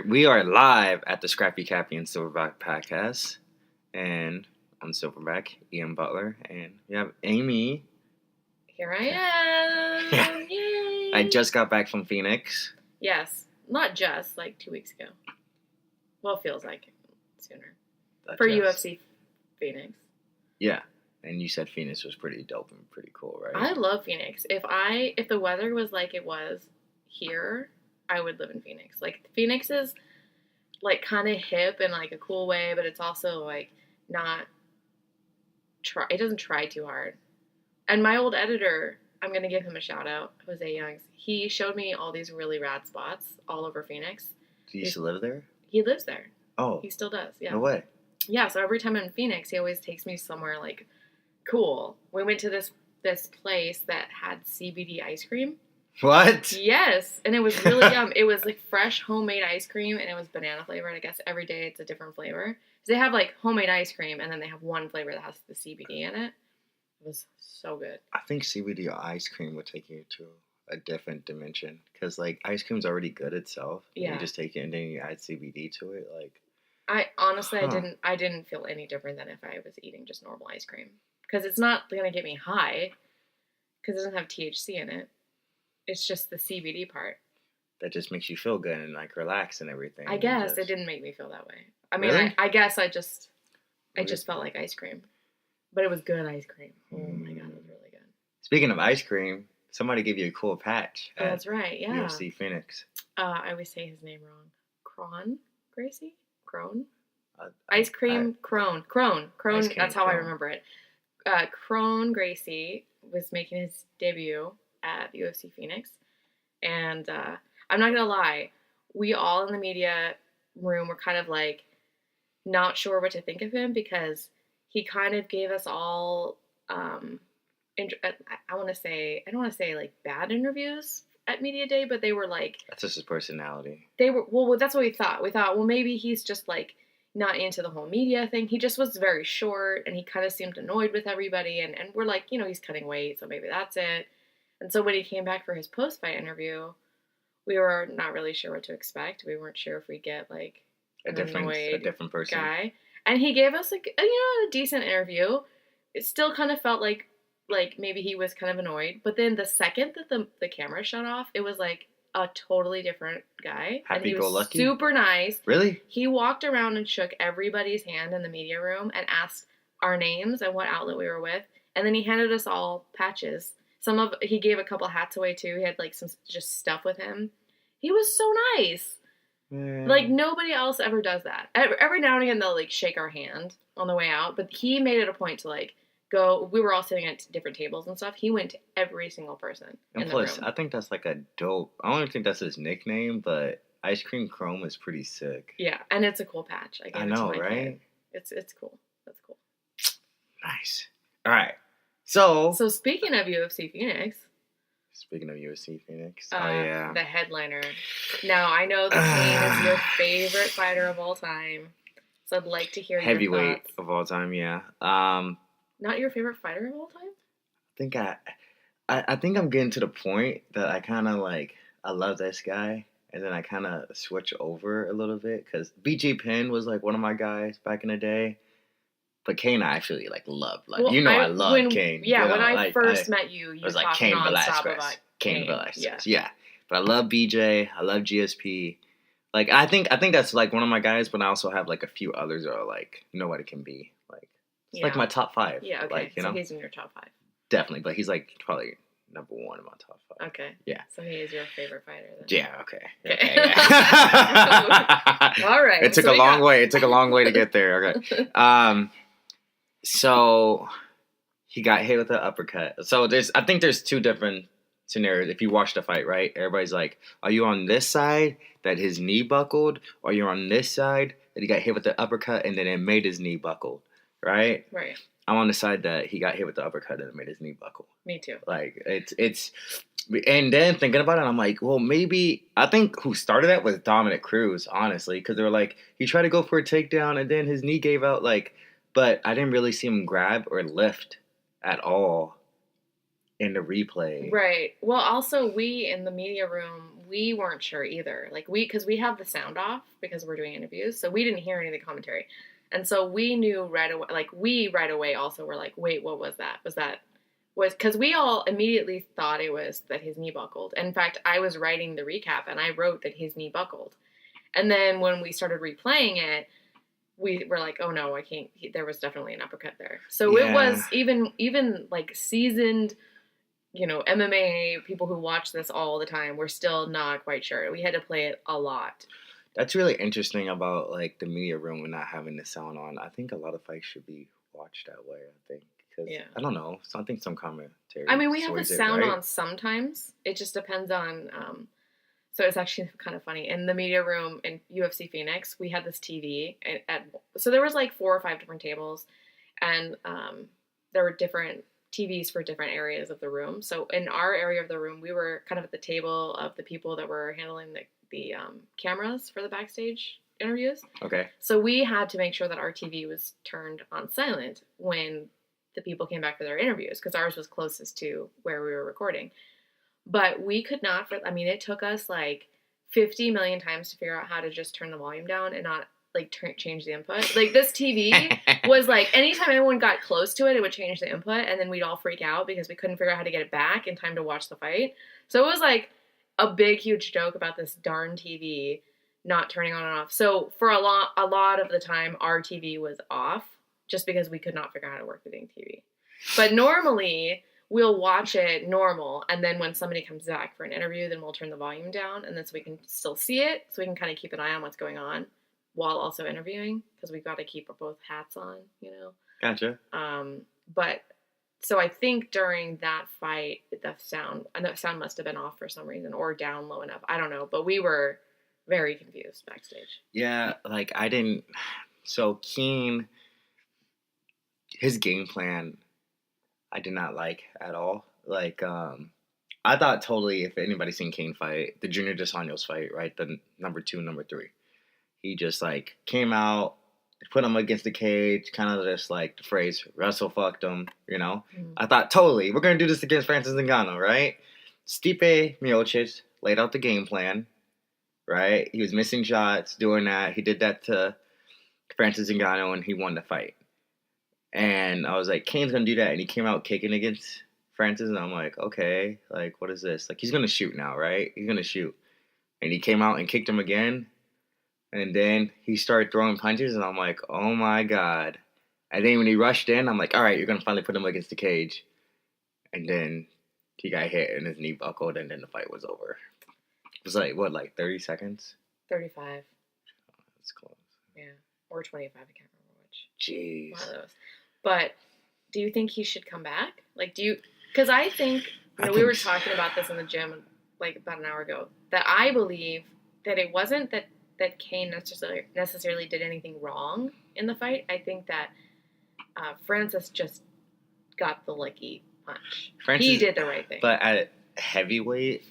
We are live at the Scrappy Kappy Silverback Podcast, and I'm Silverback, Ian Butler, and we have Amy. Here I am! Yay! I just got back from Phoenix. Yes, not just, like 2 weeks ago. Well, it feels like sooner. Not For just. UFC Phoenix. Yeah, and you said Phoenix was pretty dope and pretty cool, right? I love Phoenix. If the weather was like it was here, I would live in Phoenix. Like, Phoenix is, like, kind of hip in, like, a cool way, but it's also, like, not... It doesn't try too hard. And my old editor, I'm going to give him a shout-out, Jose Youngs. He showed me all these really rad spots all over Phoenix. Do you used to live there? He lives there. Oh. He still does, yeah. No way. Yeah, so every time I'm in Phoenix, he always takes me somewhere, like, cool. We went to this place that had CBD ice cream. What? Yes, and it was really yum. It was like fresh homemade ice cream, and it was banana flavored. I guess every day it's a different flavor. So they have like homemade ice cream, and then they have one flavor that has the CBD in it. It was so good. I think CBD ice cream would take you to a different dimension because like ice cream's already good itself. Yeah. You just take it and then you add CBD to it, like. I honestly, I didn't feel any different than if I was eating just normal ice cream because it's not gonna get me high because it doesn't have THC in it. It's just the CBD part. That just makes you feel good and like relax and everything. I guess it didn't make me feel that way. I mean, really? I guess I just felt like ice cream, but it was good ice cream. Oh my god, it was really good. Speaking of ice cream, somebody gave you a cool patch. Oh, that's right. Yeah. UFC Phoenix. I always say his name wrong. Crone. Ice cream. Crone. That's how I remember it. Crone Gracie was making his debut at UFC Phoenix, and I'm not gonna lie, we all in the media room were kind of like not sure what to think of him because he kind of gave us all I don't want to say like bad interviews at media day, but they were like, that's just his personality. They were, well, that's what we thought. We thought, well, maybe he's just like not into the whole media thing. He just was very short and he kind of seemed annoyed with everybody, and we're like, you know, he's cutting weight, so maybe that's it. And so when he came back for his post-fight interview, we were not really sure what to expect. We weren't sure if we'd get, like, a different person. Guy. And he gave us, like, a decent interview. It still kind of felt like maybe he was kind of annoyed. But then the second that the camera shut off, it was, like, a totally different guy. Happy-go-lucky? Super nice. Really? He walked around and shook everybody's hand in the media room and asked our names and what outlet we were with. And then he handed us all patches. He gave a couple hats away too. He had like some just stuff with him. He was so nice. Yeah. Like nobody else ever does that. Every now and again they'll like shake our hand on the way out, but he made it a point to like go. We were all sitting at different tables and stuff. He went to every single person in the room. And plus, I think that's like a dope. I don't even think that's his nickname, but Ice Cream Chrome is pretty sick. Yeah, and it's a cool patch. I know, right? Kid. It's cool. That's cool. Nice. All right. So speaking of UFC Phoenix. Oh, yeah. The headliner. Now, I know the Kane is your favorite fighter of all time, so I'd like to hear your thoughts. Heavyweight of all time, yeah. Not your favorite fighter of all time? I think I'm getting to the point that I kind of like, I love this guy, and then I kind of switch over a little bit, because BJ Penn was like one of my guys back in the day. But Kane, I actually like love. Like, well, I love Kane. Yeah, when I first met you, you was like Cain nonstop Velasquez. about Cain Velasquez. Yeah. But I love BJ. I love GSP. Like, I think that's like one of my guys. But I also have like a few others that are like nobody can be. Like, it's like my top 5. Yeah. Okay. Like, so he's in your top 5. Definitely, but he's like probably number 1 in my top 5. Okay. Yeah. So he is your favorite fighter then. Yeah. Okay. All right. It took a long way. It took a long way to get there. Okay. So he got hit with an uppercut. So I think there's 2 different scenarios. If you watch the fight, right? Everybody's like, are you on this side that his knee buckled, or you're on this side that he got hit with the uppercut and then it made his knee buckle, right? Right. I'm on the side that he got hit with the uppercut and it made his knee buckle. Me too. Like, it's and then thinking about it, I'm like, well, maybe, I think who started that was Dominic Cruz, honestly, because they were like, he tried to go for a takedown and then his knee gave out, like, but I didn't really see him grab or lift at all in the replay. Right. Well, also, we in the media room, we weren't sure either. Like, because we have the sound off because we're doing interviews, so we didn't hear any of the commentary. And so we knew right away, like, we right away also were like, wait, what was that? Because we all immediately thought it was that his knee buckled. In fact, I was writing the recap, and I wrote that his knee buckled. And then when we started replaying it, we were like, oh no, I can't, there was definitely an uppercut there. So it was even like seasoned, MMA people who watch this all the time, we're still not quite sure. We had to play it a lot. That's really interesting about, like, the media room and not having the sound on. I think a lot of fights should be watched that way, I think. Because, I don't know, I think some commentary. I mean, we have the sound on sometimes. It just depends on, so it's actually kind of funny. In the media room in UFC Phoenix, we had this TV. So there was like 4 or 5 different tables, and there were different TVs for different areas of the room. So in our area of the room, we were kind of at the table of the people that were handling the cameras for the backstage interviews. Okay. So we had to make sure that our TV was turned on silent when the people came back for their interviews, because ours was closest to where we were recording. But we could not, it took us like 50 million times to figure out how to just turn the volume down and not like change the input. Like, this TV was like, anytime anyone got close to it, it would change the input, and then we'd all freak out because we couldn't figure out how to get it back in time to watch the fight. So it was like a big, huge joke about this darn TV not turning on and off. So for a lot of the time, our TV was off just because we could not figure out how to work the dang TV. But normally, we'll watch it normal, and then when somebody comes back for an interview, then we'll turn the volume down, and then so we can still see it, so we can kind of keep an eye on what's going on while also interviewing, because we've got to keep both hats on, Gotcha. But so I think during that fight, the sound must have been off for some reason, or down low enough. I don't know, but we were very confused backstage. Yeah, like, so Keane, his game plan, I did not like at all. Like, I thought totally, if anybody's seen Kane fight, the Junior Dos Anjos fight, right, the number 2, number 3, he just, like, came out, put him against the cage, kind of just, like, the phrase, wrestle fucked him, I thought, totally, we're going to do this against Francis Ngannou, right? Stipe Miocic laid out the game plan, right? He was missing shots, doing that. He did that to Francis Ngannou, and he won the fight. And I was like, Kane's going to do that. And he came out kicking against Francis, and I'm like, okay, like, what is this? Like, he's going to shoot now, right? He's going to shoot. And he came out and kicked him again. And then he started throwing punches, and I'm like, oh, my God. And then when he rushed in, I'm like, all right, you're going to finally put him against the cage. And then he got hit, and his knee buckled, and then the fight was over. It was like 30 seconds? 35. Oh, that's close. Yeah, or 25, I can't remember which. Jeez. One of those. But do you think he should come back? Like, because I think, we were talking about this in the gym, like, about an hour ago, that I believe that it wasn't that Kane necessarily did anything wrong in the fight. I think that Francis just got the lucky punch. He did the right thing. But at heavyweight,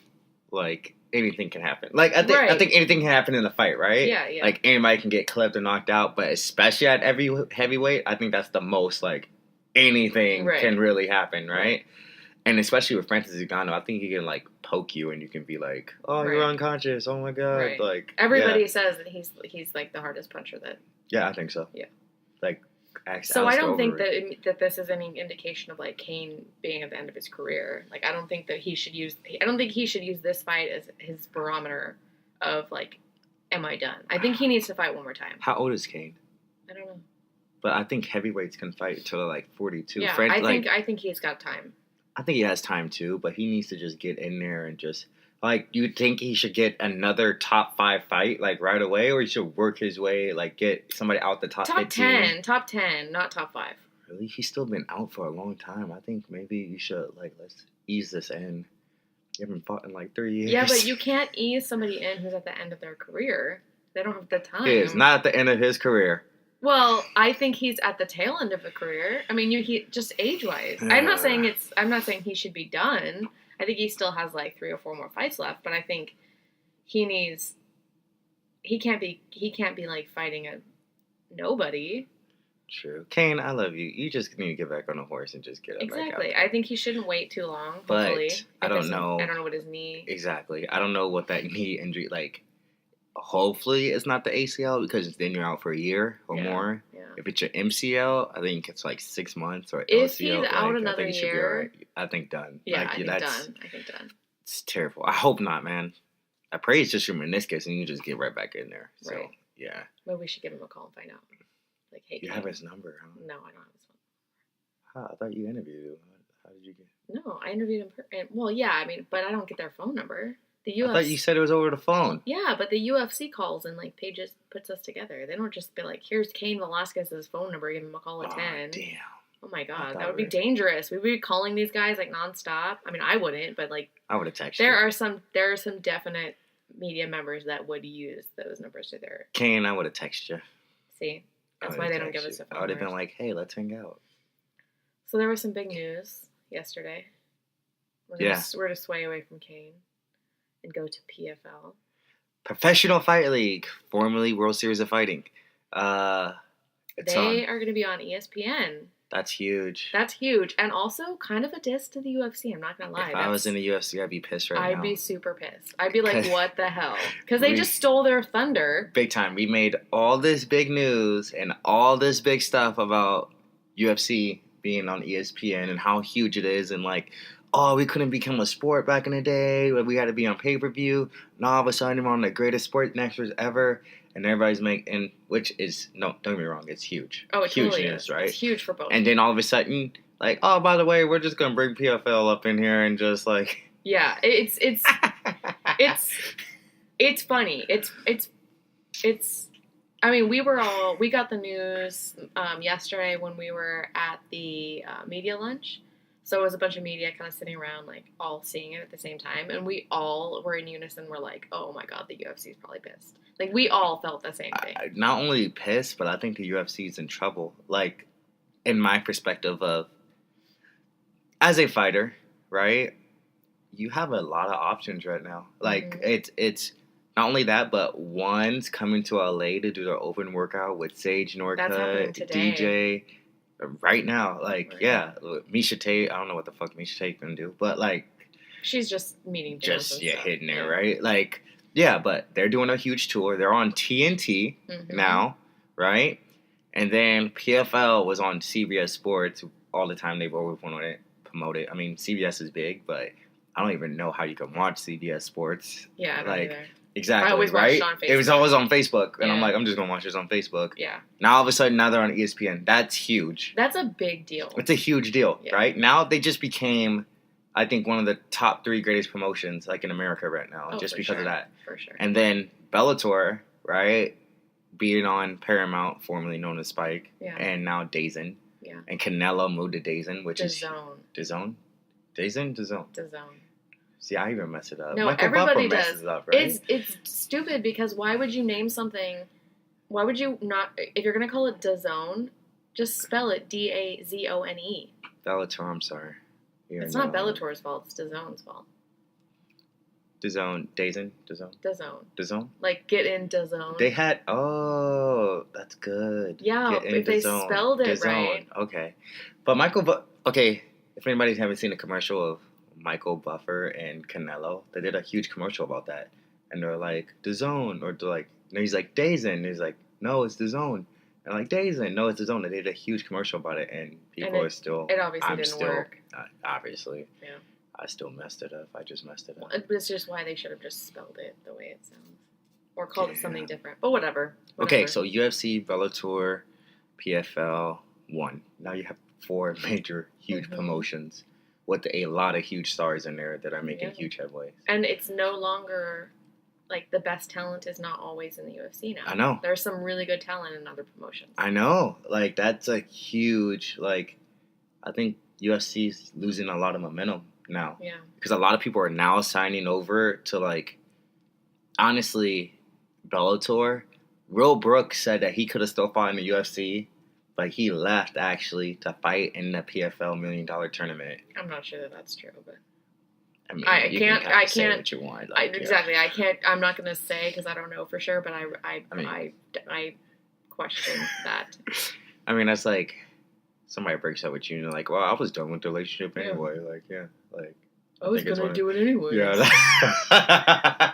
like, anything can happen. Like, I think anything can happen in a fight, right? Yeah. Like, anybody can get clipped or knocked out, but especially at heavyweight, I think that's the most, like, anything can really happen, right? And especially with Francis Ngannou, I think he can, like, poke you and you can be like, oh, you're unconscious. Oh, my God. Right. Like, everybody says that he's like, the hardest puncher that... Yeah, I think so. Yeah. Like, so I don't think that this is any indication of, like, Kane being at the end of his career. Like, I don't think he should use this fight as his barometer of, like, am I done? I think he needs to fight one more time. How old is Kane? I don't know. But I think heavyweights can fight until, like, 42. Yeah, I think he's got time. I think he has time too, but he needs to just get in there and just, like, you think he should get another top 5 fight, like, right away, or he should work his way, like, get somebody out the top 15? Top 10, not top 5. Really? He's still been out for a long time. I think maybe you should, like, let's ease this in. You haven't fought in, like, 3 years. Yeah, but you can't ease somebody in who's at the end of their career. They don't have the time. He is not at the end of his career. Well, I think he's at the tail end of a career. I mean, he just age-wise. I'm not saying he should be done. I think he still has like 3 or 4 more fights left, but I think he can't be like fighting a nobody. True. Kane, I love you. You just need to get back on the horse and just get up back out. Exactly. I think he shouldn't wait too long, but hopefully. I don't know. I don't know what his knee... Exactly. I don't know what that knee injury, like, hopefully it's not the ACL because then you're out for a year or more. Yeah. If it's your MCL, I think it's like 6 months or if LCL. If he's out another year... I think done. Yeah, I think done. It's terrible. I hope not, man. I pray it's just your meniscus and you just get right back in there. So, right. Yeah. Maybe we should give him a call and find out. Like, hey, you have his number, huh? No, I don't have his phone. Huh, I thought you interviewed him. How did you get? No, I interviewed him. Well, yeah, I mean, but I don't get their phone number. The UFC. I thought you said it was over the phone. Yeah, but the UFC calls and like Paige puts us together. They don't just be like, "Here's Cain Velasquez's phone number. Give him a call at 10." Damn. Oh my god, that would be dangerous. We'd be calling these guys like nonstop. I mean, I wouldn't, but like I would have texted. There are some definite media members that would use those numbers to their. Kane, I would have texted you. See. That's why they don't give us a phone. I would have been like, hey, let's hang out. So there was some big news yesterday. We're going to sway away from Kane and go to PFL. Professional Fight League, formerly World Series of Fighting. They are going to be on ESPN. That's huge. That's huge. And also kind of a diss to the UFC. I'm not going to lie. If I was in the UFC, I'd be pissed now. I'd be super pissed. I'd be like, what the hell? Because they just stole their thunder. Big time. We made all this big news and all this big stuff about UFC being on ESPN and how huge it is. And like, oh, we couldn't become a sport back in the day. We had to be on pay-per-view. Now all of a sudden we're on the greatest sport nexters ever. And everybody's making, which is, no, don't get me wrong, it's huge. Oh, it huge totally news, is. Right? It's huge for both. And then all of a sudden, like, oh, by the way, we're just going to bring PFL up in here and just like. Yeah, it's funny. It's, I mean, we got the news yesterday when we were at the media lunch. So it was a bunch of media kind of sitting around, like, all seeing it at the same time. And we all were in unison. We're like, oh, my God, the UFC is probably pissed. Like, we all felt the same thing. Not only pissed, but I think the UFC is in trouble. Like, in my perspective of, as a fighter, right, you have a lot of options right now. Like, it's not only that, but one's coming to LA to do their open workout with Sage Norcutt, DJ. Right now, like, yeah, Miesha Tate, I don't know what the fuck Miesha Tate gonna do, but, like... She's just meeting fans. Just, hitting there, right? Like, yeah, but they're doing a huge tour. They're on TNT now, right? And then PFL was on CBS Sports all the time. They've always wanted to promote it. I mean, CBS is big, but I don't even know how you can watch CBS Sports. Yeah, I don't either. Exactly, I always watched it on Facebook. It was always on Facebook, and I'm like, I'm just going to watch this on Facebook. Yeah. Now, all of a sudden, now they're on ESPN. That's huge. That's a big deal. It's a huge deal, right? Now, they just became, I think, one of the top 3 greatest promotions, like, in America right now, just because of that. For sure. And then Bellator, right, being on Paramount, formerly known as Spike, and now DAZN. Yeah. And Canelo moved to DAZN, which is... DAZN? DAZN? DAZN. See, I even mess it up. No, Michael everybody Buffer does. Messes up, right? It's stupid because why would you name something? Why would you not? If you're gonna call it DAZN, just spell it DAZONE. Bellator, I'm sorry. It's not Bellator's fault. It's DAZN's fault. DAZN. Like get in DAZN. They had. Oh, that's good. Yeah, if they spelled it right. Okay, but Michael. Okay, if anybody haven't seen a commercial of Michael Buffer and Canelo, they did a huge commercial about that, and they're like DAZN, or they're like, no, he's like DAZN, he's like, no, it's DAZN, and like DAZN, no, it's DAZN. They did a huge commercial about it, and people are still. It obviously didn't work. Obviously, yeah. I still messed it up. I just messed it up. It's just why they should have just spelled it the way it sounds, or called it something different. But whatever. Okay, so UFC, Bellator, PFL, 1. Now you have 4 major, huge promotions with a lot of huge stars in there that are making huge headway. And it's no longer, like, the best talent is not always in the UFC now. I know. There's some really good talent in other promotions. I know. Like, that's a huge, like, I think UFC's losing a lot of momentum now. Yeah. Because a lot of people are now signing over to, like, honestly, Bellator. Will Brooks said that he could have still fought in the UFC, but he left, actually, to fight in the PFL $1 million tournament. I'm not sure that that's true, but... I mean, I can't say what you want. Like, exactly. I can't... I'm not going to say, because I don't know for sure, but I question that. I mean, that's like somebody breaks up with you and you're like, well, I was done with the relationship anyway. Like, yeah, like I was gonna do it anyway. Yeah.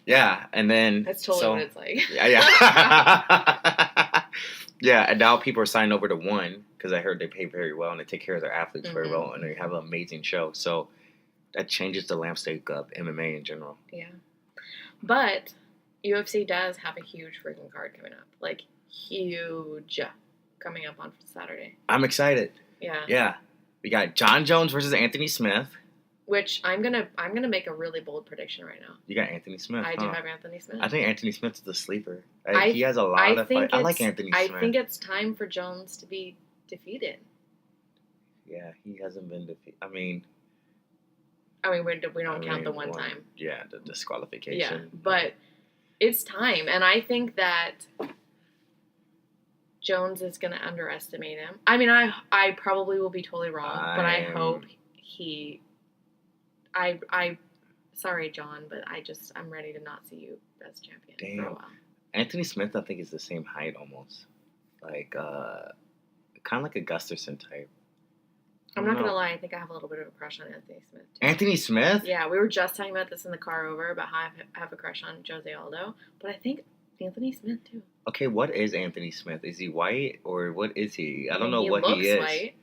Yeah, and then that's totally what it's like. Yeah. Yeah, and now people are signing over to One because I heard they pay very well and they take care of their athletes very well and they have an amazing show. So that changes the landscape of MMA in general. Yeah, but UFC does have a huge freaking card coming up, like huge, coming up on Saturday. I'm excited. Yeah. Yeah, we got John Jones versus Anthony Smith. Which I'm gonna make a really bold prediction right now. You got Anthony Smith. I do have Anthony Smith. I think Anthony Smith is the sleeper. He has a lot of fight. I like Anthony Smith. I think it's time for Jones to be defeated. Yeah, he hasn't been defeated. I mean, we don't count the one time. Yeah, the disqualification. Yeah, but it's time, and I think that Jones is going to underestimate him. I mean, I probably will be totally wrong, but I hope he. Sorry, John, but I'm ready to not see you as champion for a while. Anthony Smith, I think, is the same height almost. Like, kind of like a Gustafsson type. I'm not going to lie, I think I have a little bit of a crush on Anthony Smith, too. Anthony Smith? Yeah, we were just talking about this in the car over, about how I have a crush on Jose Aldo, but I think Anthony Smith, too. Okay, what is Anthony Smith? Is he white, or what is he? I don't know what he is. He looks white.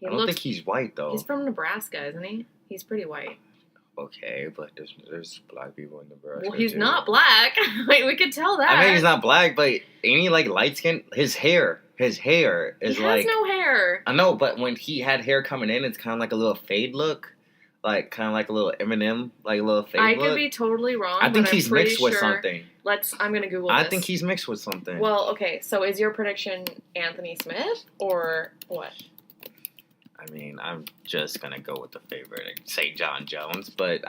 I don't think he's white, though. He's from Nebraska, isn't he? He's pretty white. Okay, but there's black people in Nebraska. Well, he's not black. Like, we could tell that. I mean, he's not black, but ain't he like light skin? His hair is like. He has no hair. I know, but when he had hair coming in, it's kind of like a little fade look, like kind of like a little Eminem, like a little fade look. I could be totally wrong. I think he's mixed with something. I'm gonna Google this. I think he's mixed with something. Well, okay. So is your prediction Anthony Smith or what? I mean, I'm just gonna go with the favorite and say John Jones, but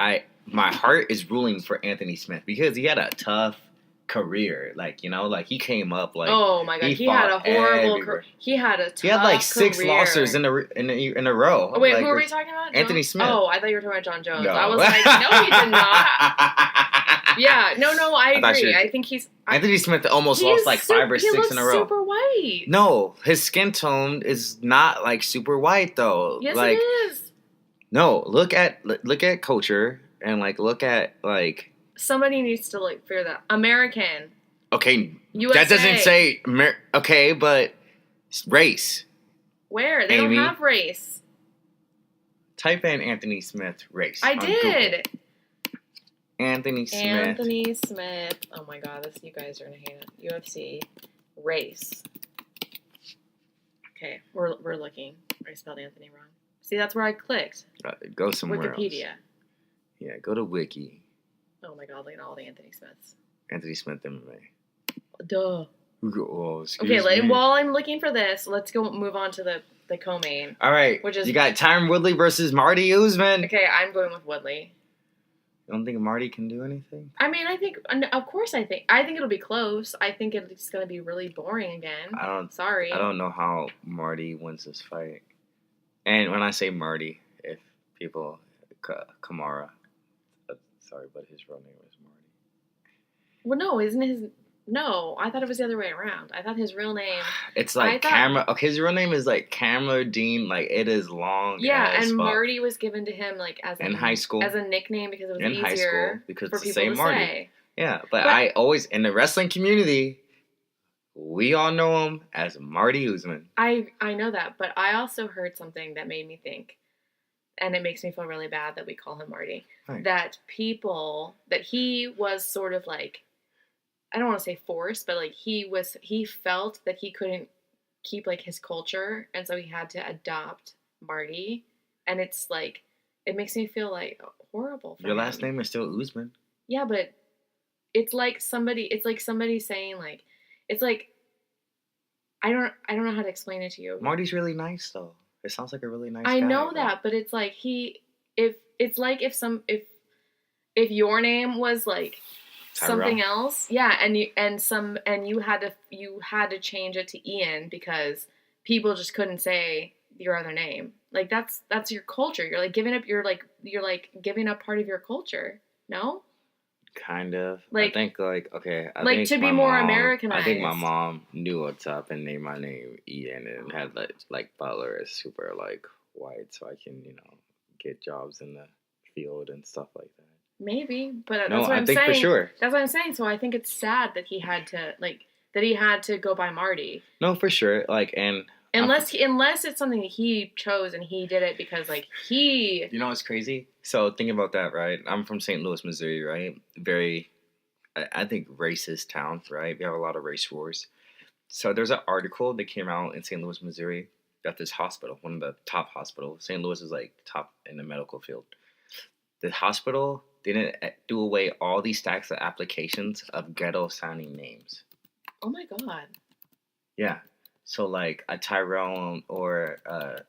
my heart is ruling for Anthony Smith because he had a tough career. Like, you know, like he came up like. Oh my god, he had a horrible career. He had a tough He had like 6 career. losses in a row. Oh, wait, like, who are we talking about? Anthony Smith. Oh, I thought you were talking about John Jones. No. I was like, no, he did not. Yeah, no, I agree. I think he's. Anthony Smith almost lost like 5 or 6 in a row. He looks super white. No, his skin tone is not like super white though. Yes, like, it is. No, look at culture and like look at like. Somebody needs to like figure that. American. Okay, USA. that doesn't say okay, but race. Where they don't have race. Type in Anthony Smith race. I did. Google. Anthony Smith. Anthony Smith. Oh my god, you guys are gonna hate it. UFC race. Okay, we're looking. I spelled Anthony wrong. See, that's where I clicked. Go somewhere Wikipedia. else. Yeah, go to Wiki. Oh my god, look at all the Anthony Smiths. Anthony Smith MMA. Duh. Oh, okay, while I'm looking for this, let's go move on to the co-main. All right, which is you got Tyron Woodley versus Marty Usman. Okay, I'm going with Woodley. You don't think Marty can do anything? I mean, I think it'll be close. I think it's going to be really boring again. Sorry. I don't know how Marty wins this fight. And when I say Marty, if people, Kamara, sorry, but his real name is Marty. Well, no, no, I thought it was the other way around. I thought his real name. It's like Okay, his real name is like Kamara Dean. Like it is long. Yeah, and Marty was given to him like in high school as a nickname because it was easier high school because for it's the people same to Marty. say. Yeah, but I always in the wrestling community, we all know him as Marty Usman. I know that, but I also heard something that made me think, and it makes me feel really bad that we call him Marty. Right. That he was sort of like. I don't want to say forced, but like he felt that he couldn't keep like his culture, and so he had to adopt Marty, and it's like it makes me feel like horrible. Your last name is still Usman. Yeah, but it's like somebody saying like it's like I don't know how to explain it to you. Marty's really nice though. It sounds like a really nice guy. I know that, but it's like if your name was like something else, yeah, and you had to change it to Ian because people just couldn't say your other name. Like that's your culture. You're like giving up part of your culture. No? Kind of. Like, I think, like, okay. I like, think to be my more mom, Americanized. I think my mom knew what's up and named my name Ian and had, like Butler is super, like, white, so I can, get jobs in the field and stuff like that. Maybe, but No, that's what I I'm think saying. for sure. That's what I'm saying. So I think it's sad that he had to go by Marty. No, for sure. Like, and unless it's something that he chose and he did it because like he. You know what's crazy? So think about that, right? I'm from St. Louis, Missouri, right? Very, I think, racist town, right? We have a lot of race wars. So there's an article that came out in St. Louis, Missouri, at this hospital, one of the top hospitals. St. Louis is like top in the medical field. The hospital didn't do away all these stacks of applications of ghetto-sounding names. Oh my god. Yeah. So like a Tyrone or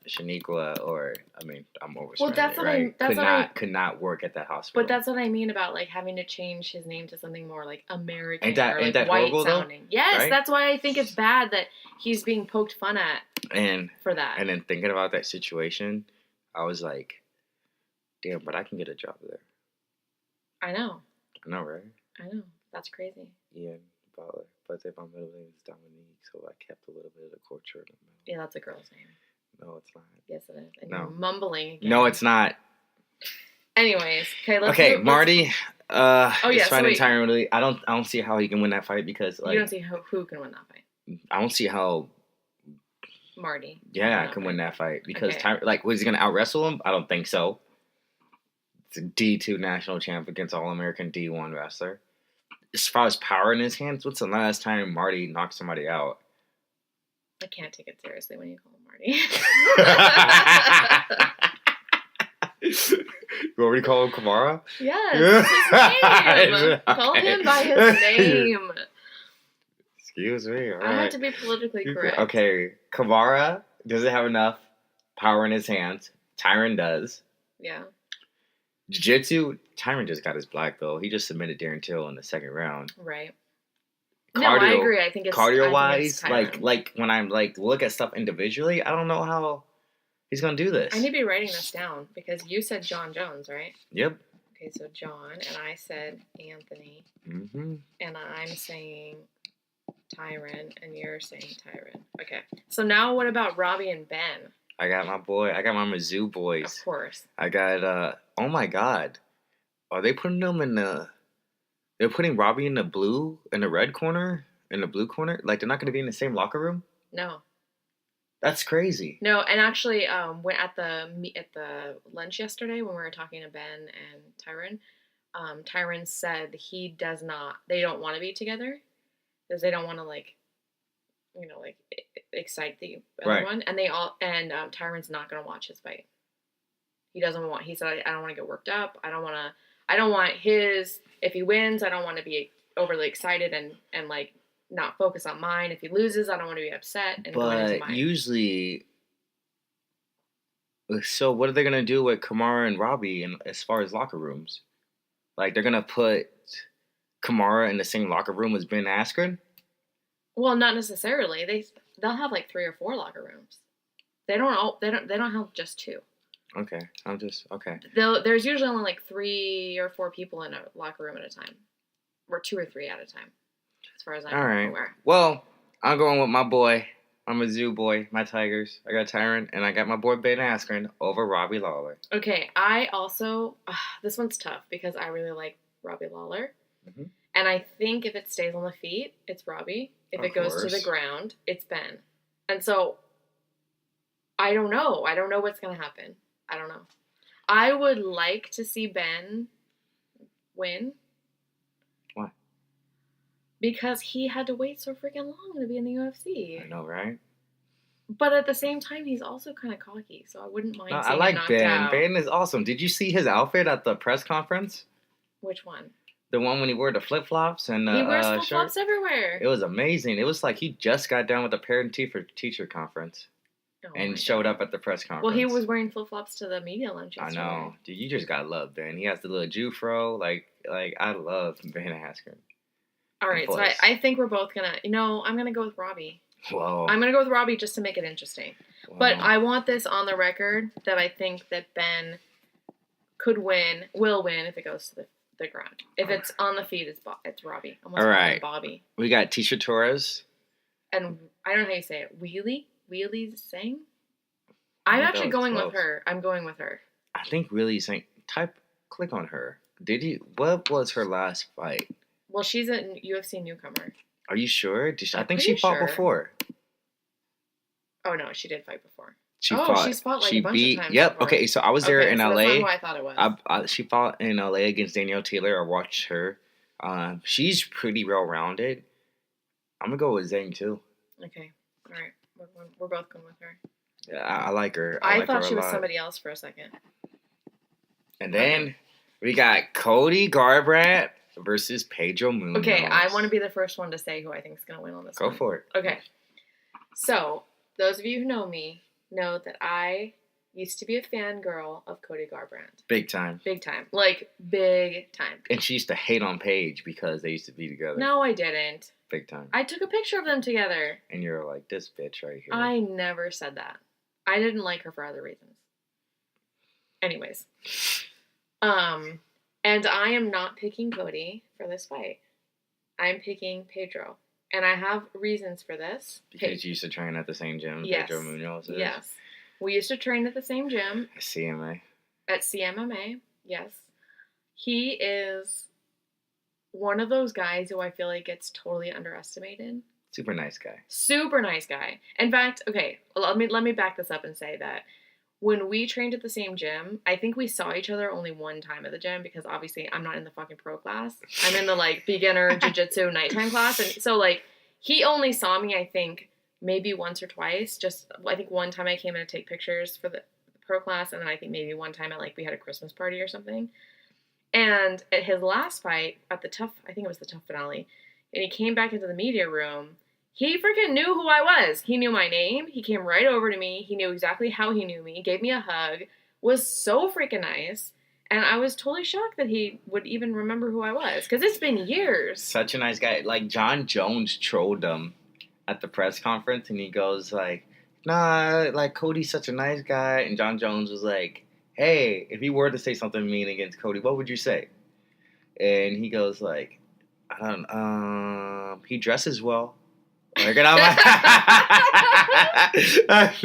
Shaniqua or I'm overspreading it, right? Could not work at that hospital. But that's what I mean about like having to change his name to something more like American ain't that white horrible, sounding. Though? Yes, right? That's why I think it's bad that he's being poked fun at for that. And then thinking about that situation, I was like, damn, but I can get a job there. I know, right? I know. That's crazy. Ian Butler. But my middle name is Dominique, so I kept a little bit of the culture in the middle. Yeah, that's a girl's name. No, it's not. Yes, it is. And no. You're mumbling again. No, it's not. Anyways, okay, Marty. It's fighting Tyron Woodley. I don't see how he can win that fight because you don't see who can win that fight. I don't see how Marty. Yeah, can win that fight because was he gonna out wrestle him? I don't think so. It's a D2 national champ against All-American D1 wrestler. As far as power in his hands, what's the last time Marty knocked somebody out? I can't take it seriously when you call him Marty. You already call him Kamara? Yes, his name. Call him by his name. Excuse me. All right. I have to be politically correct. Okay, Kamara doesn't have enough power in his hands. Tyron does. Yeah. Jiu-Jitsu, Tyron just got his black belt. He just submitted Darren Till in the second round. Right. Cardio, I agree. I think it's cardio-wise, like when I'm look at stuff individually, I don't know how he's gonna do this. I need to be writing this down because you said John Jones, right? Yep. Okay, so John and I said Anthony. Mm-hmm. And I'm saying Tyron and you're saying Tyron. Okay. So now what about Robbie and Ben? I got my Mizzou boys. Of course. I got oh my god. Are they putting them they're putting Robbie in the red corner, in the blue corner? Like they're not gonna be in the same locker room? No. That's crazy. No, and actually went at the lunch yesterday when we were talking to Ben and Tyron, Tyron said they don't want to be together because they don't want to excite the other one, and Tyron's not gonna watch his fight. He said I don't want to get worked up. I don't want if he wins, I don't want to be overly excited and like not focus on mine. If he loses, I don't want to be upset and go into mine. Usually, so what are they gonna do with Kamara and Robbie as far as locker rooms? Like they're gonna put Kamara in the same locker room as Ben Askren? Well, not necessarily. They'll have like 3 or 4 locker rooms. They don't have just 2. Okay, okay. There's usually only like 3 or 4 people in a locker room at a time, or 2 or 3 at a time, as far as I'm aware. Right. Well, I'm going with my boy. I'm a Mizzou boy. My Tigers. I got Tyron, and I got my boy Ben Askren over Robbie Lawler. Okay, I also this one's tough because I really like Robbie Lawler, and I think if it stays on the feet, it's Robbie. If it goes to the ground, it's Ben. And so I don't know. I don't know what's gonna happen. I don't know. I would like to see Ben win. Why? Because he had to wait so freaking long to be in the UFC. I know, right? But at the same time, he's also kind of cocky, so I wouldn't mind seeing him knocked out. I like Ben. Ben is awesome. Did you see his outfit at the press conference? Which one? The one when he wore the flip-flops and he wears flip-flops everywhere. It was amazing. It was like he just got done with the parent-teacher conference. And showed up at the press conference. Well, he was wearing flip-flops to the media lunch yesterday. I know. Dude, you just got love, Ben. He has the little Jew fro. Like I love Ben Askren. All right, so I think we're both going to... I'm going to go with Robbie. Whoa. I'm going to go with Robbie just to make it interesting. Whoa. But I want this on the record that I think that Ben will win if it goes to the ground. If it's on the feet, it's Robbie. All right. Bobby. We got Tisha Torres. And I don't know how you say it. Wheelie Zhang? I'm actually going with her. I'm going with her. I think Wheelie Zhang. Click on her. What was her last fight? Well, she's a UFC newcomer. Are you sure? I think she fought before. Oh, no, she did fight before. She's fought like a bunch of times. Yep. Before. Okay, so I was there in LA. That's not who I thought it was. She fought in LA against Danielle Taylor. I watched her. She's pretty well-rounded. I'm going to go with Zhang, too. Okay. All right. We're both going with her. Yeah, I like her. I thought she was somebody else for a second. And then we got Cody Garbrandt versus Pedro Munoz. Okay, I want to be the first one to say who I think is going to win on this one. Go for it. Okay. So, those of you who know me know that I used to be a fangirl of Cody Garbrandt. Big time. Big time. Like, big time. And she used to hate on Paige because they used to be together. No, I didn't. Big time. I took a picture of them together. And you're like, this bitch right here. I never said that. I didn't like her for other reasons. Anyways. And I am not picking Cody for this fight. I'm picking Pedro. And I have reasons for this. Because you used to train at the same gym Pedro Munoz is? Yes. We used to train at the same gym. At CMA. At CMMA, yes. He is one of those guys who I feel like gets totally underestimated. Super nice guy. Super nice guy. In fact, okay, let me back this up and say that when we trained at the same gym, I think we saw each other only one time at the gym because obviously I'm not in the fucking pro class. I'm in the like beginner jiu-jitsu nighttime class. And so like he only saw me, I think, maybe once or twice. Just I think one time I came in to take pictures for the pro class, and then I think maybe one time we had a Christmas party or something. And at his last fight at the I think it was the Tough finale, and he came back into the media room. He freaking knew who I was. He knew my name. He came right over to me. He knew exactly how he knew me. Gave me a hug. Was so freaking nice. And I was totally shocked that he would even remember who I was. Because it's been years. Such a nice guy. Like, John Jones trolled him at the press conference. And he goes, like, nah, like, Cody's such a nice guy. And John Jones was like, hey, if you were to say something mean against Cody, what would you say? And he goes, like, he dresses well. Like, and I'm like,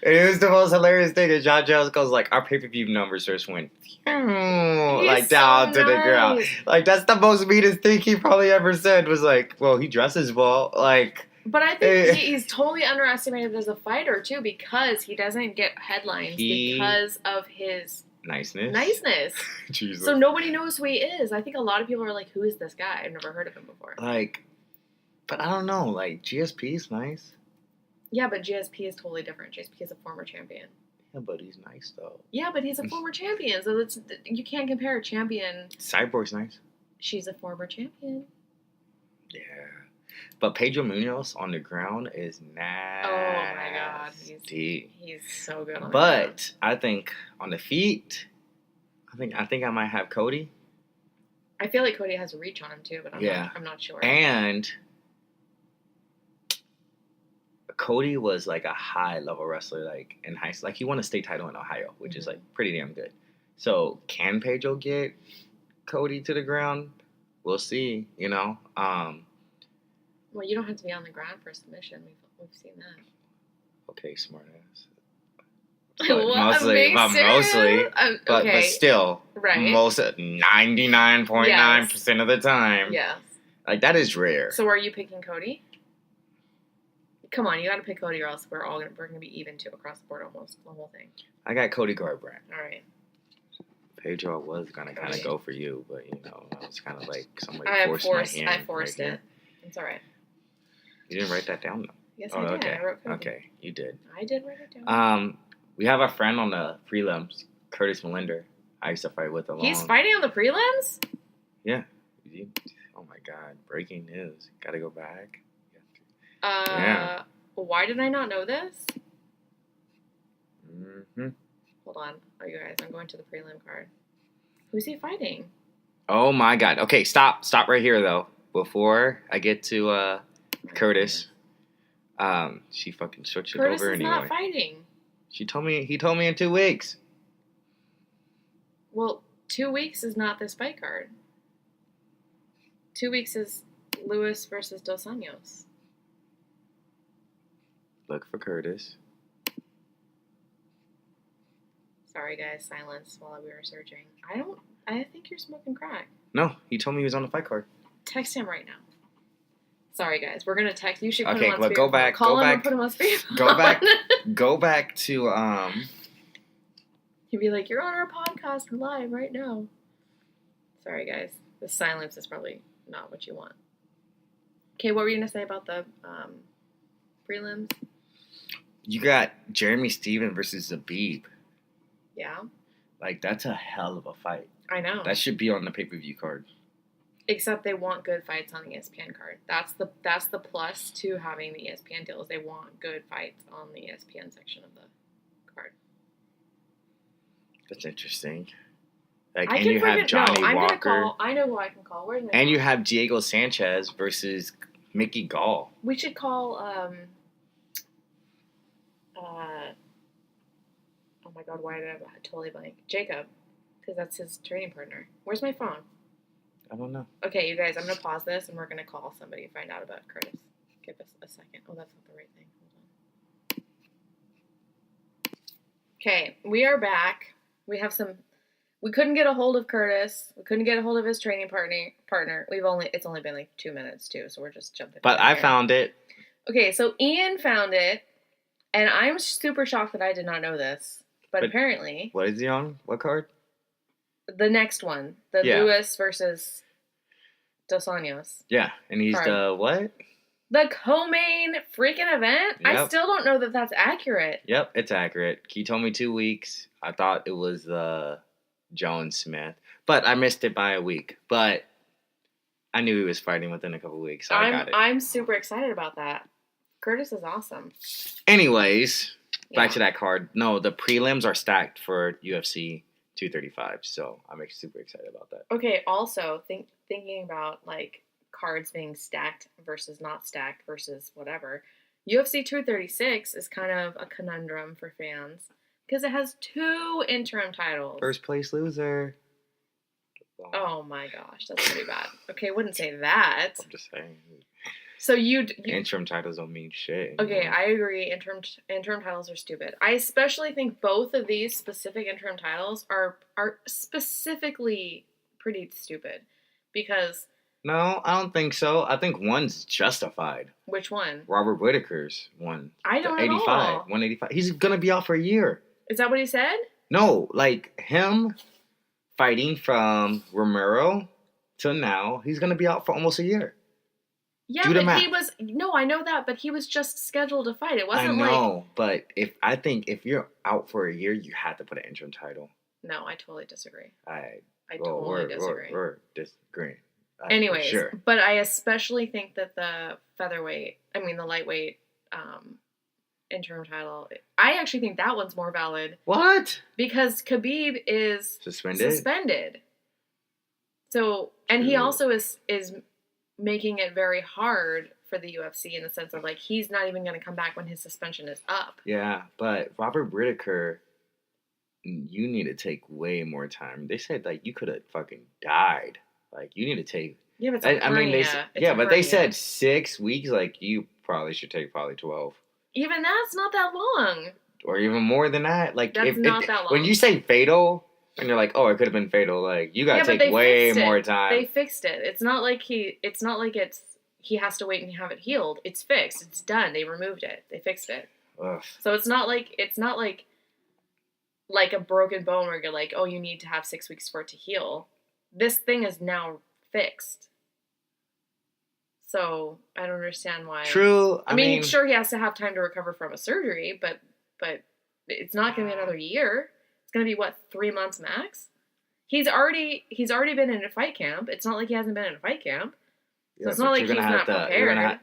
it was the most hilarious thing. And John Jones goes like, our pay-per-view numbers just went like down to the ground. Like, that's the most meanest thing he probably ever said was like, well, he dresses well. Like, but I think he's totally underestimated as a fighter too because he doesn't get headlines because of his niceness. Jesus. So nobody knows who he is. I think a lot of people are like, who is this guy? I've never heard of him before. Like, but I don't know. Like, GSP is nice. Yeah, but GSP is totally different. GSP is a former champion. Yeah, but he's nice, though. Yeah, but he's a former champion, so you can't compare a champion. Cyborg's nice. She's a former champion. Yeah. But Pedro Munoz on the ground is nasty. Oh, my God. He's so good on the ground. But I think on the feet, I think I might have Cody. I feel like Cody has a reach on him, too, but I'm not sure. And Cody was like a high-level wrestler, like in high school. Like, he won a state title in Ohio, which is like pretty damn good. So, can Pedro get Cody to the ground? We'll see. You know. Well, you don't have to be on the ground for a submission. We've seen that. Okay, smart ass. But still, right? Most 99.9% of the time, yes. Like, that is rare. So, are you picking Cody? Come on, you got to pick Cody, or else we're gonna be even too across the board almost the whole thing. I got Cody Garbrandt. All right. Pedro was gonna kind of go for you, but you know, I was kind of like somebody forced my hand. I forced it. It's all right. You didn't write that down though. Yes, I did. Okay. I wrote Cody. Okay, you did. I did write it down. We have a friend on the prelims, Curtis Melinder. I used to fight with him. He's fighting on the prelims? Yeah. Oh my God! Breaking news. Got to go back. Yeah. Why did I not know this? Mm-hmm. Hold on. Oh, you guys, I'm going to the prelim card. Who's he fighting? Oh my God. Okay, stop right here though. Before I get to Curtis, she fucking switched it over anyway. Curtis is not fighting. He told me in 2 weeks. Well, 2 weeks is not this fight card. 2 weeks is Lewis versus Dos Anjos. Look for Curtis. Sorry, guys. Silence while we were searching. I think you're smoking crack. No, he told me he was on the fight card. Text him right now. Sorry, guys. We're gonna text. You should put okay, him on but go back. Call go him back. and put him on speakerphone. Go back. Go back to He'd be like, "You're on our podcast live right now." Sorry, guys. The silence is probably not what you want. Okay, what were you gonna say about the prelims? You got Jeremy Steven versus Zabib. Yeah. Like, that's a hell of a fight. I know. That should be on the pay-per-view card. Except they want good fights on the ESPN card. That's the plus to having the ESPN deals. They want good fights on the ESPN section of the card. That's interesting. Like, I and can you have Johnny I'm Walker. Gonna call. I know who I can call. Where's my And phone? you have Diego Sanchez versus Mickey Gall. We should call. Oh my God! Why did I totally blank? Jacob, because that's his training partner. Where's my phone? I don't know. Okay, you guys, I'm gonna pause this and we're gonna call somebody and find out about Curtis. Give us a second. Oh, that's not the right thing. Hold on. Okay, we are back. We couldn't get a hold of Curtis. We couldn't get a hold of his training partner. It's only been like 2 minutes too, so we're just jumping. But I found it. Okay, so Ian found it, and I'm super shocked that I did not know this. But apparently, what is he on? What card? The next one, the Lewis versus Dos Anjos. Yeah, and he's card. the what? The co-main freaking event? Yep. I still don't know that that's accurate. Yep, it's accurate. He told me 2 weeks. I thought it was Jones Smith, but I missed it by a week. But I knew he was fighting within a couple weeks, so I got it. I'm super excited about that. Curtis is awesome. Anyways, back to that card. No, the prelims are stacked for UFC 235, so I'm super excited about that. Okay, also, thinking about, like, cards being stacked versus not stacked versus whatever, UFC 236 is kind of a conundrum for fans because it has 2 interim titles. First place loser. Oh my gosh, that's pretty bad. Okay, I wouldn't say that. I'm just saying. So you interim titles don't mean shit. Okay, I agree. Interim titles are stupid. I especially think both of these specific interim titles are specifically pretty stupid because. No, I don't think so. I think one's justified. Which one? Robert Whittaker's one. I don't know. 85, 185. He's gonna be out for a year. Is that what he said? No, like him fighting from Romero to now, he's gonna be out for almost a year. Yeah, but he was I know that, but he was just scheduled to fight. It wasn't like. I know, but if you're out for a year, you have to put an interim title. No, I totally disagree. I totally disagree. We're disagreeing. Anyways, sure. But I especially think that the lightweight interim title, I actually think that one's more valid. What? Because Khabib is suspended. So, and he also is making it very hard for the UFC in the sense of, like, he's not even going to come back when his suspension is up. Yeah, but Robert Whittaker, you need to take way more time. They said, like, you could have fucking died. Like, you need to take... Yeah, but it's a hernia. They said 6 weeks. Like, you probably should take probably 12. Even that's not that long. Or even more than that. Like, that's not that long. When you say fatal... And you're like, oh, it could have been fatal. Like, you gotta take way more time. They fixed it. It's not like he has to wait and have it healed. It's fixed. It's done. They removed it. They fixed it. Ugh. So it's not like a broken bone where you're like, oh, you need to have 6 weeks for it to heal. This thing is now fixed. So I don't understand why. True. I mean, sure, he has to have time to recover from a surgery, but it's not going to be another year. It's going to be, 3 months max? He's already been in a fight camp. It's not like he hasn't been in a fight camp. So it's not like he's not prepared.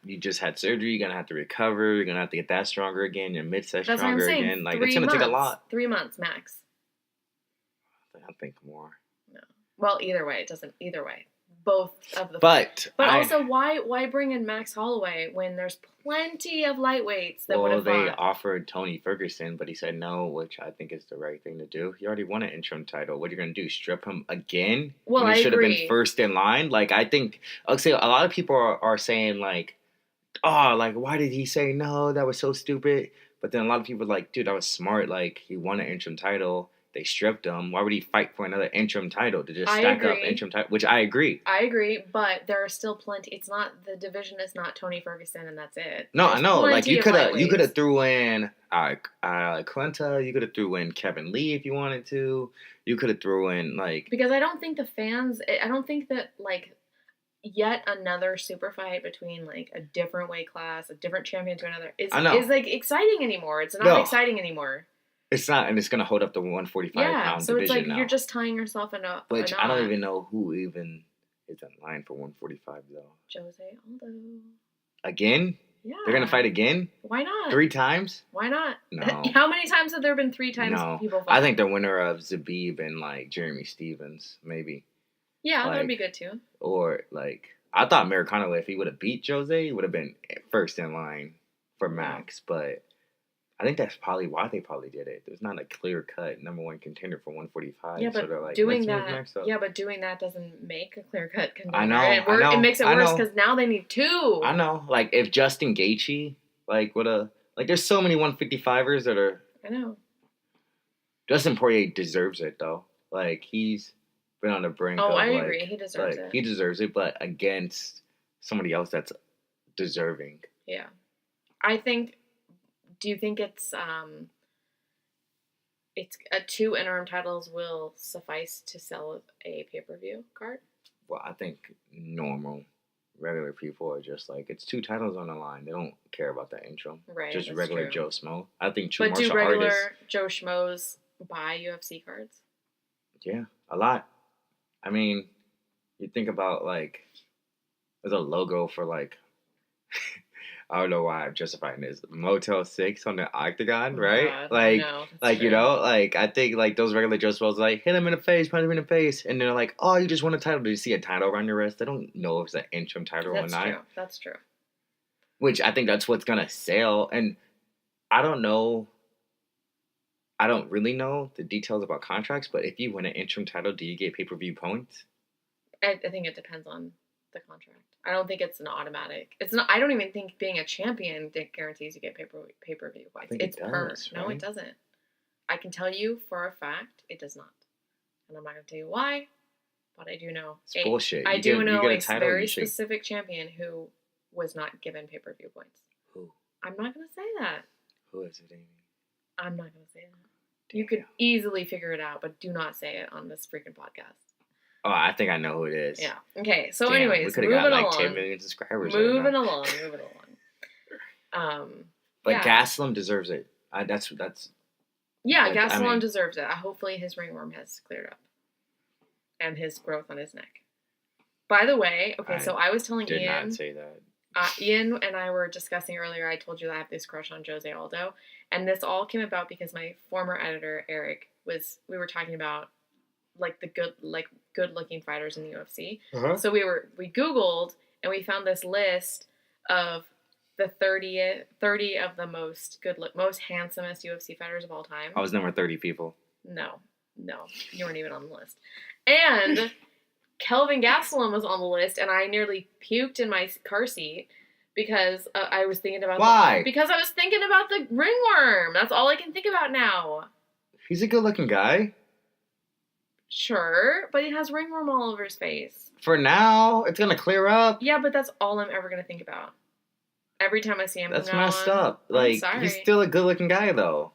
You just had surgery. You're going to have to recover. You're going to have to get that stronger again. Your midset stronger what I'm saying. again. Like, it's going to take a lot. 3 months max. I think more. No. Well, either way, it doesn't. Either way. both of the But also, why bring in Max Holloway when there's plenty of lightweights that would have fought? Well, they offered Tony Ferguson, but he said no, which I think is the right thing to do. He already won an interim title. What are you going to do, strip him again? Well, when he should have agree. been first in line? Like, I think, I'll say a lot of people are saying, like, oh, like, why did he say no? That was so stupid. But then a lot of people are like, dude, that was smart. Like, he won an interim title. They stripped him. Why would he fight for another interim title to just stack up interim title? Which I agree. I agree, but there are still plenty. It's not, the division is not Tony Ferguson and that's it. No, I know. Like, you could have threw in Clenta. You could have threw in Kevin Lee if you wanted to. You could have threw in, like... Because I don't think the fans... I don't think that, like, yet another super fight between, like, a different weight class, a different champion to another, is like, exciting anymore. It's not exciting anymore. It's not, and it's going to hold up the 145-pound so division it's like now. You're just tying yourself in a... Which I don't even know who even is in line for 145, though. Jose Aldo. Again? Yeah. They're going to fight again? Why not? 3 times? Why not? No. How many times have there been 3 times people fight? I think the winner of Zabib and, like, Jeremy Stevens, maybe. Yeah, that would be good, too. Or, like... I thought Americano, if he would have beat Jose, he would have been first in line for Max, but... I think that's probably why they probably did it. There's not a clear-cut number 1 contender for 145. Yeah, but so they're like, doing that doesn't make a clear-cut contender. I know. It makes it worse because now they need 2. I know. Like, if Justin Gaethje, like, there's so many 155ers that are... I know. Justin Poirier deserves it, though. Like, he's been on the brink of, I agree. He deserves it. He deserves it, but against somebody else that's deserving. Yeah. I think... Do you think it's 2 interim titles will suffice to sell a pay-per-view card? Well, I think regular people are just like, it's 2 titles on the line. They don't care about that interim. Right. Just regular true. Joe Schmo. I think true martial artists. But do regular Joe Schmoes buy UFC cards? Yeah, a lot. I mean, you think about, like, there's a logo for, like, I don't know why I'm justifying this. Motel 6 on the octagon, right? God, I think, like, those regular Joe Schmoes are like, hit him in the face, punch him in the face. And they're like, oh, you just won a title. Did you see a title around your wrest? They don't know if it's an interim title or not. That's true. Which I think that's what's going to sell. And I don't know. I don't really know the details about contracts, but if you win an interim title, do you get pay-per-view points? I think it depends on the contract. I don't think it's an automatic. It's not. I don't even think being a champion guarantees you get pay-per-view points. It's per. No, it doesn't. I can tell you for a fact it does not, and I'm not going to tell you why, but I do know. It's bullshit. I do know a very specific champion who was not given pay-per-view points. Who? I'm not going to say that. Who is it, Amy? I'm not going to say that. You could easily figure it out, but do not say it on this freaking podcast. Oh, I think I know who it is. Yeah. Okay. So, anyways, we could have got like 10 million subscribers. Moving along. But Gastelum deserves it. That's. Yeah, Gastelum deserves it. Hopefully, his ringworm has cleared up, and his growth on his neck. By the way, so I was telling Ian. Did not say that. Ian and I were discussing earlier. I told you that I have this crush on Jose Aldo, and this all came about because my former editor Eric we were talking about like the good looking fighters in the UFC. Uh-huh. So we Googled and we found this list of the 30 of the most handsomest UFC fighters of all time. I was number 30 people. No, you weren't even on the list. And Kelvin Gastelum was on the list, and I nearly puked in my car seat because I was thinking about why? Because I was thinking about the ringworm. That's all I can think about now. He's a good-looking guy. Sure, but he has ringworm all over his face. For now, it's gonna clear up. Yeah, but that's all I'm ever gonna think about. Every time I see him, that's messed up. Like, he's still a good-looking guy, though.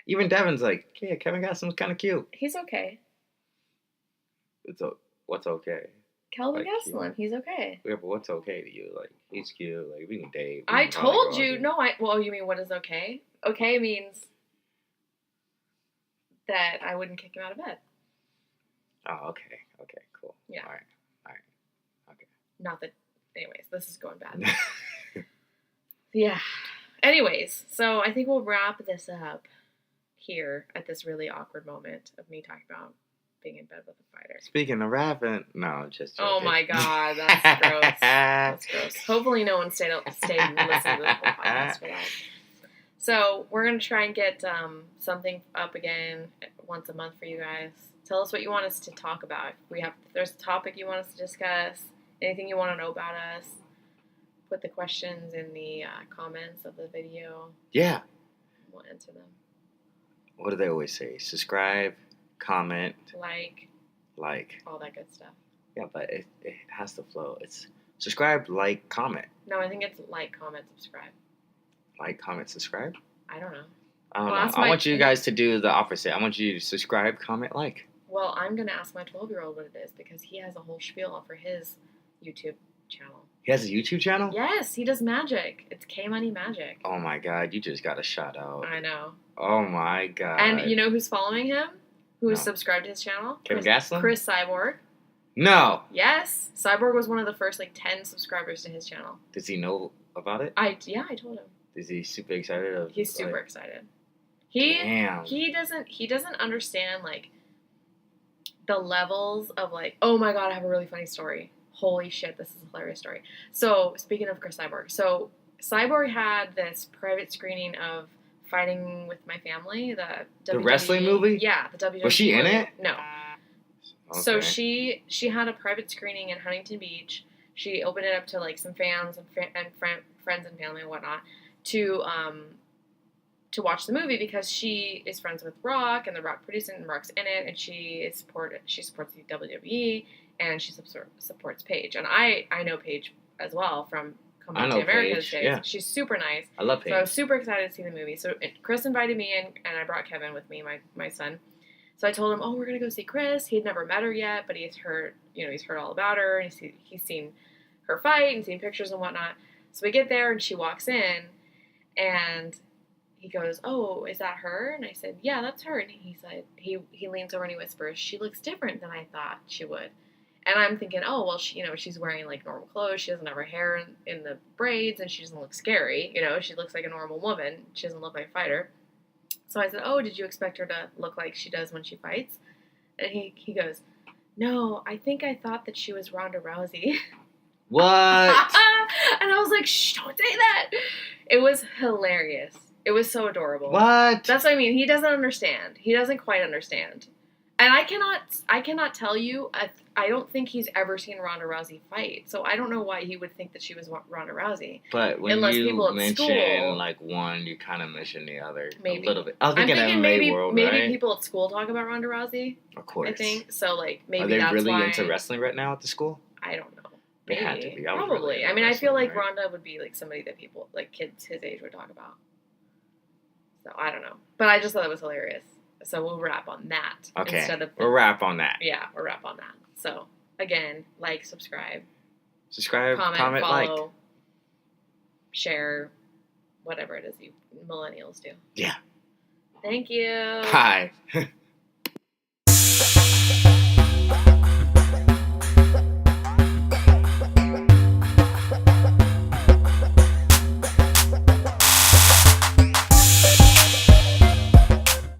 Even Devin's like, yeah, Kevin Gastelum's kind of cute. He's okay. What's okay? Kelvin Gastelum, he's okay. Yeah, but what's okay to you? Like, he's cute. Like, we can date. I told you. No, well, you mean what is okay? Okay means that I wouldn't kick him out of bed. Oh, okay. Okay, cool. Yeah. All right. Okay. Not that... Anyways, this is going bad. Yeah. Anyways, so I think we'll wrap this up here at this really awkward moment of me talking about being in bed with a fighter. Speaking of rapping, no, just joking. Oh my god, that's gross. That's gross. Hopefully no one stayed and listened to this whole podcast for that. So we're going to try and get something up again once a month for you guys. Tell us what you want us to talk about. If there's a topic you want us to discuss, anything you want to know about us, put the questions in the comments of the video. Yeah. We'll answer them. What do they always say? Subscribe, comment. Like. All that good stuff. Yeah, but it has to flow. It's subscribe, like, comment. No, I think it's like, comment, subscribe. Like, comment, subscribe? I don't know. I don't know. I want you guys to do the opposite. I want you to subscribe, comment, like. Well, I'm going to ask my 12-year-old what it is because he has a whole spiel for his YouTube channel. He has a YouTube channel? Yes, he does magic. It's K-Money Magic. Oh my god, you just got a shout out. I know. Oh my god. And you know who's following him? Who's subscribed to his channel? Kevin Gastelum? Chris Cyborg. No. Yes. Cyborg was one of the first 10 subscribers to his channel. Does he know about it? I told him. Is he super excited? He's super excited. Damn. He doesn't understand the levels of oh my god, I have a really funny story. Holy shit, this is a hilarious story. So speaking of Chris Cyborg, so Cyborg had this private screening of Fighting with My Family, the WWE, wrestling movie. Yeah, the WWE. Was she in it? No. Okay. So she had a private screening in Huntington Beach. She opened it up to some fans and friends and family and whatnot to watch the movie because she is friends with Rock and The Rock produced it and Rock's in it and she supports the WWE and she supports Paige and I know Paige as well from Coming to America's days. Yeah. She's super nice. I love Paige. So I was super excited to see the movie. So Chris invited me in and I brought Kevin with me, my son. So I told him, we're gonna go see Chris. He had never met her yet, but he's heard all about her and he's seen her fight and seen pictures and whatnot. So we get there and she walks in and he goes, is that her? And I said, yeah, that's her. And he said, he leans over and he whispers, she looks different than I thought she would. And I'm thinking, she's wearing normal clothes. She doesn't have her hair in the braids and she doesn't look scary. She looks like a normal woman. She doesn't look like a fighter. So I said, did you expect her to look like she does when she fights? And he goes, no, I think I thought that she was Ronda Rousey. What? And I was like, shh, don't say that. It was hilarious. It was so adorable. What? That's what I mean. He doesn't understand. He doesn't quite understand. And I cannot tell you, I don't think he's ever seen Ronda Rousey fight. So I don't know why he would think that she was Ronda Rousey. But when you mention one, you kind of mention the other a little bit. I was thinking MMA world, right? Maybe people at school talk about Ronda Rousey. Of course. I think. So maybe are they that's really why into wrestling right now at the school? I don't know. They had to be. Probably. I mean, I feel like Ronda would be somebody that people, kids his age would talk about. So I don't know. But I just thought it was hilarious. So we'll wrap on that. Okay. We'll wrap on that. Yeah, we'll wrap on that. So, again, subscribe. Subscribe, comment, follow, share, whatever it is you millennials do. Yeah. Thank you. Bye.